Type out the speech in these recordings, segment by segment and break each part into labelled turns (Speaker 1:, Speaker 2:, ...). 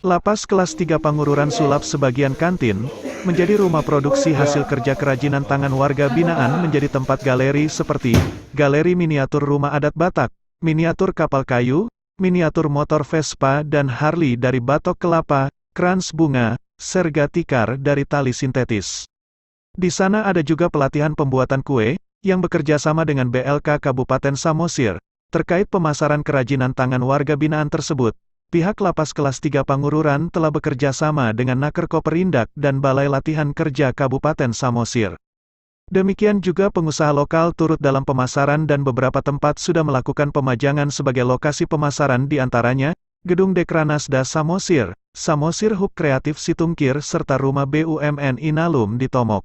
Speaker 1: Lapas kelas 3 Pangururan sulap sebagian kantin, menjadi rumah produksi hasil kerja kerajinan tangan warga binaan menjadi tempat galeri seperti, galeri miniatur rumah adat Batak, miniatur kapal kayu, miniatur motor Vespa dan Harley dari batok kelapa, krans bunga, serga tikar dari tali sintetis. Di sana ada juga pelatihan pembuatan kue, yang bekerja sama dengan BLK Kabupaten Samosir, terkait pemasaran kerajinan tangan warga binaan tersebut. Pihak Lapas kelas 3 Pangururan telah bekerja sama dengan Naker Koperindak dan Balai Latihan Kerja Kabupaten Samosir. Demikian juga pengusaha lokal turut dalam pemasaran dan beberapa tempat sudah melakukan pemajangan sebagai lokasi pemasaran di antaranya, Gedung Dekranasda Samosir, Samosir Hub Kreatif Situngkir serta Rumah BUMN Inalum di Tomok.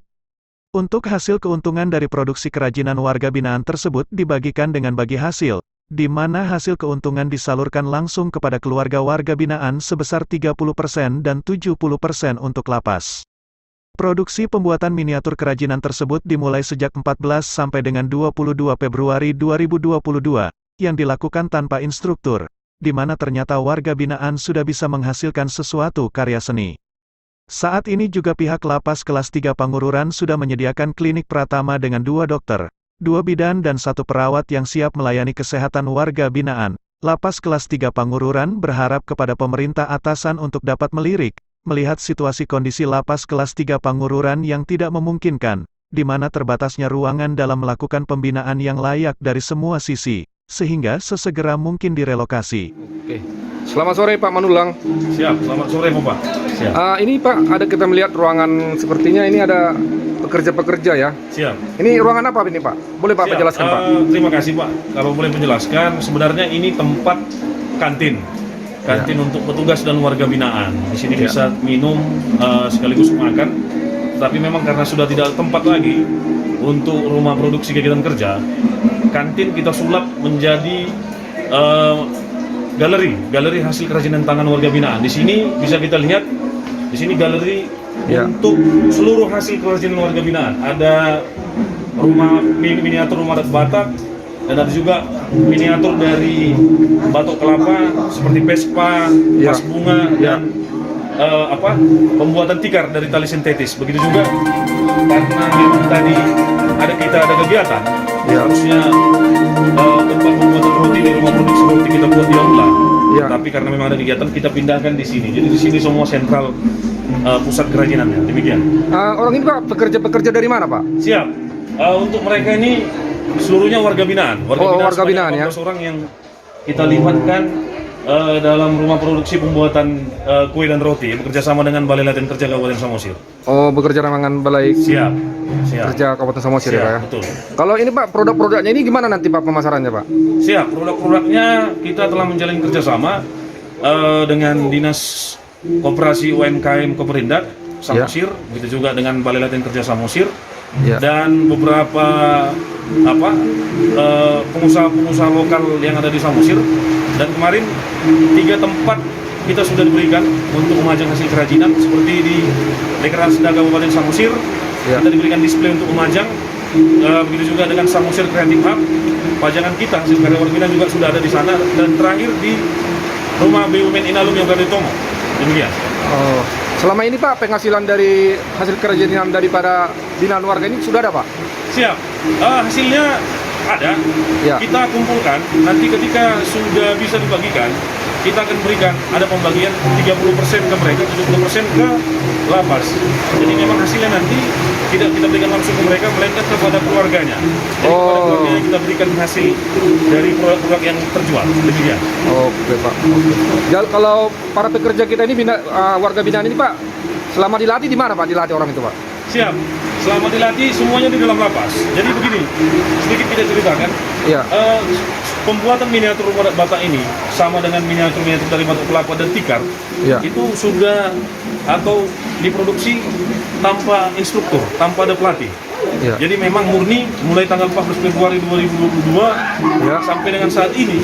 Speaker 1: Untuk hasil keuntungan dari produksi kerajinan warga binaan tersebut dibagikan dengan bagi hasil, di mana hasil keuntungan disalurkan langsung kepada keluarga warga binaan sebesar 30% dan 70% untuk lapas. Produksi pembuatan miniatur kerajinan tersebut dimulai sejak 14 sampai dengan 22 Februari 2022, yang dilakukan tanpa instruktur, di mana ternyata warga binaan sudah bisa menghasilkan sesuatu karya seni. Saat ini juga pihak Lapas kelas 3 Pangururan sudah menyediakan klinik pratama dengan 2 dokter, 2 bidan dan 1 perawat yang siap melayani kesehatan warga binaan. Lapas kelas 3 Pangururan berharap kepada pemerintah atasan untuk dapat melihat situasi kondisi Lapas kelas 3 Pangururan yang tidak memungkinkan, di mana terbatasnya ruangan dalam melakukan pembinaan yang layak dari semua sisi, sehingga sesegera mungkin direlokasi.
Speaker 2: Oke. Selamat sore Pak Manulang.
Speaker 3: Siap, selamat sore Bapak. Siap.
Speaker 2: Ini Pak, ada kita melihat ruangan sepertinya ini ada pekerja-pekerja ya.
Speaker 3: Siap.
Speaker 2: Ini ruangan apa ini Pak? Boleh Pak menjelaskan Pak?
Speaker 3: Terima kasih Pak. Kalau boleh menjelaskan, sebenarnya ini tempat kantin untuk petugas dan warga binaan. Di sini bisa minum sekaligus makan. Tapi memang karena sudah tidak ada tempat lagi untuk rumah produksi kegiatan kerja, kantin kita sulap menjadi galeri hasil kerajinan tangan warga binaan. Di sini bisa kita lihat, di sini galeri untuk seluruh hasil kerajinan warga binaan. Ada miniatur rumah adat Batak, dan ada juga miniatur dari batok kelapa seperti Vespa, tas bunga, dan pembuatan tikar dari tali sintetis. Begitu juga karena tadi kita ada kegiatan, harusnya tempat pembuatan roti di rumah produksi roti kita buat di aula. Tapi karena memang ada kegiatan, kita pindahkan di sini. Jadi di sini semua sentral pusat kerajinannya. Demikian.
Speaker 2: Orang ini Pak pekerja dari mana Pak?
Speaker 3: Siap. Untuk mereka ini seluruhnya warga binaan.
Speaker 2: Warga binaan ya.
Speaker 3: 14 orang yang kita libatkan dalam rumah produksi pembuatan kue dan roti bekerja sama dengan Balai Latihan Kerja Kabupaten Samosir.
Speaker 2: Oh, bekerja dengan Balai Kerja Kabupaten Samosir ya Pak ya?
Speaker 3: Betul.
Speaker 2: Kalau ini Pak, produk-produknya ini gimana nanti Pak pemasarannya Pak?
Speaker 3: Siap, produk-produknya kita telah menjalin kerjasama dengan Dinas Koperasi UMKM Koperindak Samosir, begitu juga dengan Balai Latihan Kerja Samosir, dan beberapa pengusaha-pengusaha lokal yang ada di Samosir. Dan kemarin 3 tempat kita sudah diberikan untuk memajang hasil kerajinan, seperti di Dekranasda Kabupaten Samosir, kita diberikan display untuk memajang. Begitu juga dengan Samosir Creative Hub, pajangan kita hasil karya warga binaan juga sudah ada di sana. Dan terakhir di Rumah BUMN Inalum yang berada di Tomok. Demikian.
Speaker 2: Oh, selama ini Pak penghasilan dari hasil kerajinan daripada binaan warga ini sudah ada Pak?
Speaker 3: Siap. Hasilnya ada. Kita kumpulkan. Nanti ketika sudah bisa dibagikan, kita akan berikan ada pembagian 30% ke mereka, 70% ke lapas. Jadi memang hasilnya nanti tidak kita berikan langsung ke mereka, melainkan kepada keluarganya. Jadi kepada keluarganya kita berikan hasil dari produk-produk yang terjual. Demikian.
Speaker 2: Oke Pak. Jadi kalau para pekerja kita ini warga binaan ini Pak, selama dilatih di mana Pak dilatih orang itu Pak?
Speaker 3: Siap. Selama dilatih semuanya di dalam lapas. Jadi begini, sedikit kita ceritakan. Pembuatan miniatur rumah adat Batak ini sama dengan miniatur dari batok kelapa dan tikar. Itu sudah atau diproduksi tanpa instruktur, tanpa ada pelatih. Jadi memang murni mulai tanggal 14 Februari 2022 sampai dengan saat ini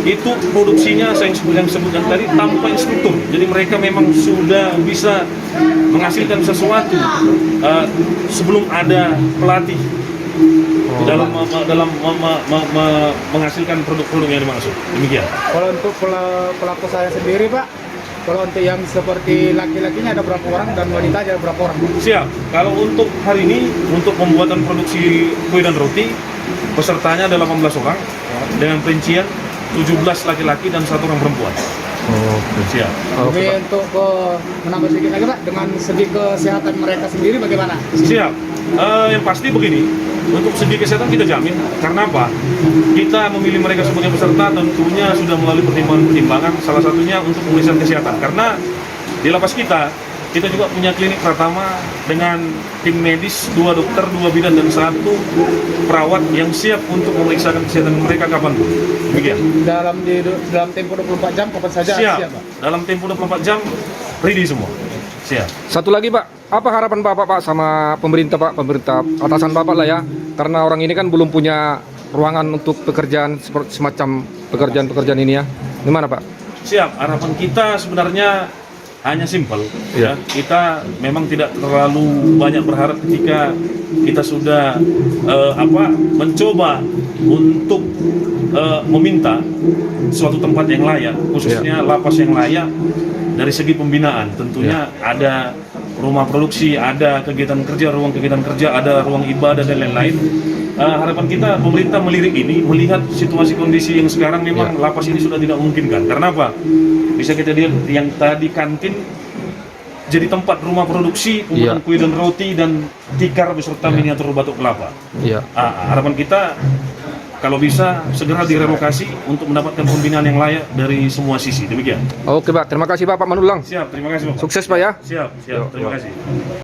Speaker 3: itu produksinya yang sebutkan tadi tanpa instruktur. Jadi mereka memang sudah bisa menghasilkan sesuatu sebelum ada pelatih dalam menghasilkan produk-produk yang dimaksud. Demikian.
Speaker 4: Kalau untuk pelaku saya sendiri Pak, Kalau untuk yang seperti laki-lakinya ada berapa orang dan wanita ada berapa orang?
Speaker 3: Siap. Kalau untuk hari ini, untuk pembuatan produksi kue dan roti, pesertanya ada 18 orang dengan perincian 17 laki-laki dan 1 orang perempuan. Siap.
Speaker 4: Oke, untuk menambah sedikit lagi Pak, dengan segi kesehatan mereka sendiri bagaimana?
Speaker 3: Siap. Yang pasti begini, untuk segi kesehatan kita jamin. Karena apa? Kita memilih mereka sebagai peserta tentunya sudah melalui pertimbangan-pertimbangan, salah satunya untuk pemeriksaan kesehatan. Karena di lapas kita juga punya klinik Pratama dengan tim medis, 2 dokter, 2 bidan, dan 1 perawat yang siap untuk memeriksakan kesehatan mereka kapanpun. Demikian.
Speaker 4: Dalam tempo 24 jam kapan saja
Speaker 3: Siap.
Speaker 4: Pak?
Speaker 3: Dalam tempo 24 jam, ready semua. Siap.
Speaker 2: Satu lagi Pak, apa harapan Bapak Pak sama pemerintah Pak, pemerintah atasan Bapak lah ya, karena orang ini kan belum punya ruangan untuk pekerjaan semacam pekerjaan ini ya, gimana Pak?
Speaker 3: Siap. Harapan kita sebenarnya hanya simpel.
Speaker 2: Iya.
Speaker 3: Ya. Kita memang tidak terlalu banyak berharap ketika kita sudah mencoba untuk meminta suatu tempat yang layak, khususnya lapas yang layak dari segi pembinaan. Tentunya ada rumah produksi, ada kegiatan kerja, ruang kegiatan kerja, ada ruang ibadah dan lain-lain. Harapan kita pemerintah melirik ini, melihat situasi kondisi yang sekarang memang lapas ini sudah tidak memungkinkan. Karena apa? Bisa kita lihat yang tadi kantin jadi tempat rumah produksi, pembuatan kue dan roti dan tikar beserta miniatur batok kelapa. Harapan kita kalau bisa segera direlokasi untuk mendapatkan pembinaan yang layak dari semua sisi. Demikian.
Speaker 2: Oke Pak, terima kasih Pak Manulang.
Speaker 3: Siap, terima kasih Bapak.
Speaker 2: Sukses Pak ya.
Speaker 3: Siap, terima kasih.